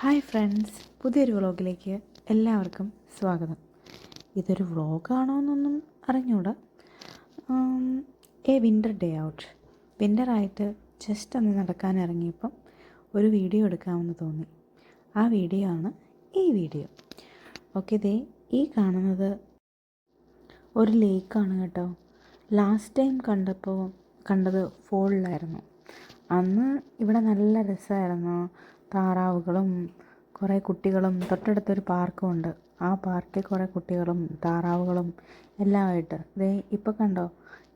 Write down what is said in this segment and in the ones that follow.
Hi friends, പുതിയൊരു വ്ളോഗിലേക്ക് എല്ലാവർക്കും സ്വാഗതം. ഇതൊരു വ്ളോഗാണോ എന്നൊന്നും അറിഞ്ഞൂടാ. വിൻ്റർ ഡേ ഔട്ട്, വിൻ്ററായിട്ട് ജസ്റ്റ് ഒന്ന് നടക്കാനിറങ്ങിയപ്പം ഒരു വീഡിയോ എടുക്കാമെന്ന് തോന്നി. ആ വീഡിയോ ആണ് ഈ വീഡിയോ. ഓക്കെ, ദേ ഈ കാണുന്നത് ഒരു ലേക്കാണ് കേട്ടോ. ലാസ്റ്റ് ടൈം കണ്ടത് ഫോളിലായിരുന്നു. അന്ന് ഇവിടെ നല്ല രസമായിരുന്നു. താറാവുകളും കുറേ കുട്ടികളും, തൊട്ടടുത്തൊരു പാർക്കുമുണ്ട്. ആ പാർക്കിൽ കുറേ കുട്ടികളും താറാവുകളും എല്ലാമായിട്ട് ദേ ഇപ്പോൾ കണ്ടോ,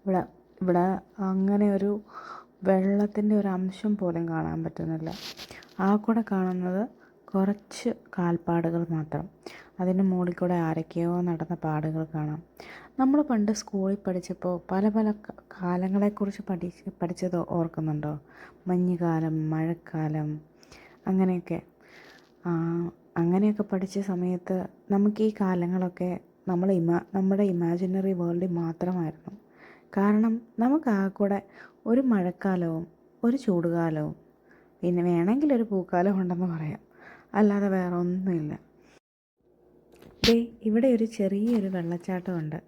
ഇവിടെ ഇവിടെ അങ്ങനെ ഒരു വെള്ളത്തിൻ്റെ ഒരു അംശം പോലും കാണാൻ പറ്റുന്നില്ല. ആ കൂടെ കാണുന്നത് കുറച്ച് കാൽപ്പാടുകൾ മാത്രം. അതിൻ്റെ മുകളിൽ കൂടെ ആരൊക്കെയോ നടന്ന പാടുകൾ കാണാം. നമ്മൾ പണ്ട് സ്കൂളിൽ പഠിച്ചപ്പോൾ പല പല കാലങ്ങളെക്കുറിച്ച് പഠിച്ചത് ഓർക്കുന്നുണ്ടോ? മഞ്ഞുകാലം, മഴക്കാലം, അങ്ങനെയൊക്കെ പഠിച്ച സമയത്ത് നമുക്ക് ഈ കാലങ്ങളൊക്കെ നമ്മുടെ ഇമാജിനറി വേൾഡിൽ മാത്രമായിരുന്നു. കാരണം നമുക്ക് ആ കൂടെ ഒരു മഴക്കാലവും ഒരു ചൂടുകാലവും പിന്നെ വേണമെങ്കിൽ ഒരു പൂക്കാലം ഉണ്ടെന്ന് പറയാം, അല്ലാതെ വേറെ ഒന്നുമില്ല. ഇവിടെ ഒരു ചെറിയൊരു വെള്ളച്ചാട്ടമുണ്ട്.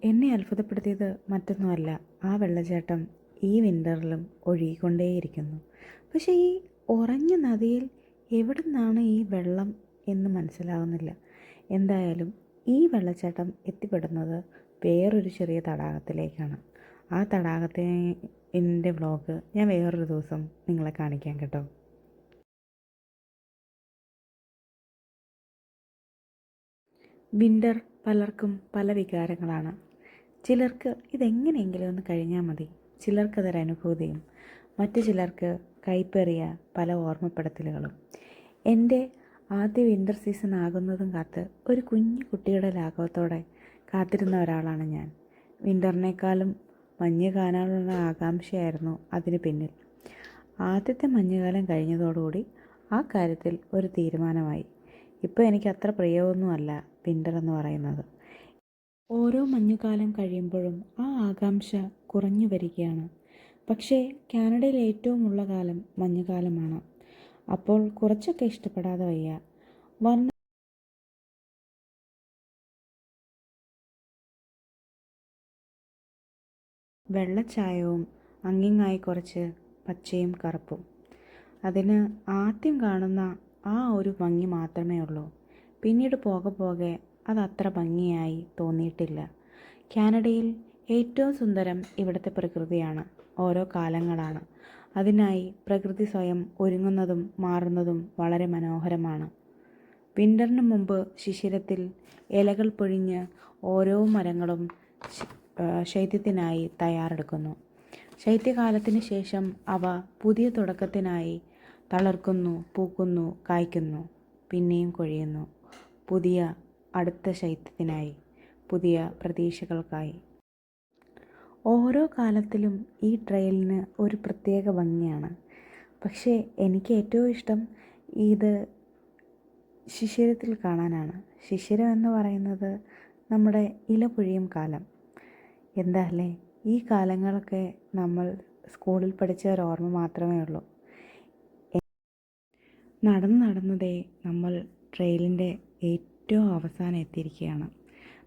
എന്നെ അത്ഭുതപ്പെടുത്തിയത് മറ്റൊന്നുമല്ല, ആ വെള്ളച്ചാട്ടം ഈ വിൻ്ററിലും ഒഴുകിക്കൊണ്ടേയിരിക്കുന്നു. പക്ഷേ ഈ ഉറഞ്ഞ നദിയിൽ എവിടെ നിന്നാണ് ഈ വെള്ളം എന്ന് മനസ്സിലാകുന്നില്ല. എന്തായാലും ഈ വെള്ളച്ചാട്ടം എത്തിപ്പെടുന്നത് വേറൊരു ചെറിയ തടാകത്തിലേക്കാണ്. ആ തടാകത്തിൻ്റെ വ്ളോഗ് ഞാൻ വേറൊരു ദിവസം നിങ്ങളെ കാണിക്കാം കേട്ടോ. വിൻ്റർ പലർക്കും പല വികാരങ്ങളാണ്. ചിലർക്ക് ഇതെങ്ങനെയെങ്കിലും ഒന്ന് കഴിഞ്ഞാൽ മതി, ചിലർക്കതൊരനുഭൂതിയും, മറ്റു ചിലർക്ക് കൈപ്പേറിയ പല ഓർമ്മപ്പെടുത്തലുകളും. എൻ്റെ ആദ്യ വിൻ്റർ സീസൺ ആകുന്നതും കാത്ത് ഒരു കുഞ്ഞു കുട്ടിയുടെ ലാഘവത്തോടെ കാത്തിരുന്ന ഒരാളാണ് ഞാൻ. വിൻ്ററിനേക്കാളും മഞ്ഞ് കാണാനുള്ള ആകാംക്ഷയായിരുന്നു അതിന് പിന്നിൽ. ആദ്യത്തെ മഞ്ഞുകാലം കഴിഞ്ഞതോടുകൂടി ആ കാര്യത്തിൽ ഒരു തീരുമാനമായി. ഇപ്പോൾ എനിക്ക് അത്ര പ്രിയമൊന്നുമല്ല വിൻ്റർ എന്ന് പറയുന്നത്. ഓരോ മഞ്ഞുകാലം കഴിയുമ്പോഴും ആ ആകാംക്ഷ കുറഞ്ഞു വരികയാണ്. പക്ഷേ കാനഡയിൽ ഏറ്റവും ഉള്ള കാലം മഞ്ഞുകാലമാണ്. അപ്പോൾ കുറച്ചൊക്കെ ഇഷ്ടപ്പെടാതെ വയ്യ. വെള്ളച്ചായവും അങ്ങിങ്ങായി കുറച്ച് പച്ചയും കറുപ്പും. അതിന് ആദ്യം കാണുന്ന ആ ഒരു ഭംഗി മാത്രമേ ഉള്ളൂ. പിന്നീട് പോകെ അതത്ര ഭംഗിയായി തോന്നിയിട്ടില്ല. കാനഡയിൽ ഏറ്റവും സുന്ദരം ഇവിടുത്തെ പ്രകൃതിയാണ്, ഓരോ കാലങ്ങളാണ്. അതിനായി പ്രകൃതി സ്വയം ഒരുങ്ങുന്നതും മാറുന്നതും വളരെ മനോഹരമാണ്. വിൻ്ററിന് മുമ്പ് ശിശിരത്തിൽ ഇലകൾ പൊഴിഞ്ഞ് ഓരോ മരങ്ങളും ശൈത്യത്തിനായി തയ്യാറെടുക്കുന്നു. ശൈത്യകാലത്തിന് ശേഷം അവ പുതിയ തുടക്കത്തിനായി തളിർക്കുന്നു, പൂക്കുന്നു, കായ്ക്കുന്നു, പിന്നെയും കൊഴിയുന്നു. അടുത്ത ശൈത്യത്തിനായി, പുതിയ പ്രതീക്ഷകൾക്കായി. ഓരോ കാലത്തിലും ഈ ട്രെയിലിന് ഒരു പ്രത്യേക ഭംഗിയാണ്. പക്ഷേ എനിക്ക് ഏറ്റവും ഇഷ്ടം ഇത് ശിശിരത്തിൽ കാണാനാണ്. ശിശിരം എന്ന് പറയുന്നത് നമ്മുടെ ഇല പൊഴിയും കാലം. എന്താ അല്ലേ, ഈ കാലങ്ങളൊക്കെ നമ്മൾ സ്കൂളിൽ പഠിച്ച ഒരു ഓർമ്മ മാത്രമേ ഉള്ളൂ. നടന്നതേ നമ്മൾ ട്രെയിലിൻ്റെ ഏറ്റവും അവസാനം എത്തിയിരിക്കുകയാണ്.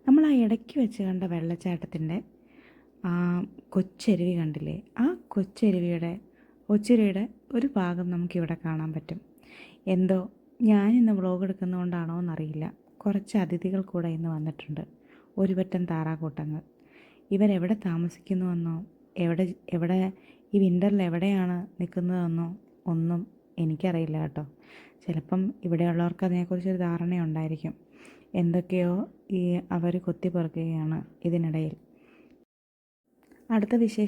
നമ്മൾ ആ ഇടയ്ക്ക് വെച്ച് കണ്ട വെള്ളച്ചാട്ടത്തിൻ്റെ ആ കൊച്ചരുവി കണ്ടില്ലേ? ആ കൊച്ചരുവിയുടെ ഒരു ഭാഗം നമുക്കിവിടെ കാണാൻ പറ്റും. എന്തോ ഞാനിന്ന് വ്ളോഗ് എടുക്കുന്നതുകൊണ്ടാണോ എന്നറിയില്ല, കുറച്ച് അതിഥികൾ കൂടെ ഇന്ന് വന്നിട്ടുണ്ട്. ഒരു പറ്റം താറാകൂട്ടങ്ങൾ. ഇവരെവിടെ താമസിക്കുന്നുവെന്നോ എവിടെ ഈ വിൻ്ററിൽ എവിടെയാണ് നിൽക്കുന്നതെന്നോ ഒന്നും എനിക്കറിയില്ല കേട്ടോ. ചിലപ്പം ഇവിടെയുള്ളവർക്ക് അതിനെക്കുറിച്ചൊരു ധാരണയുണ്ടായിരിക്കും. എന്തൊക്കെയോ അവർ കൊത്തിപ്പറക്കുകയാണ് ഇതിനിടയിൽ. അടുത്ത വിശേഷം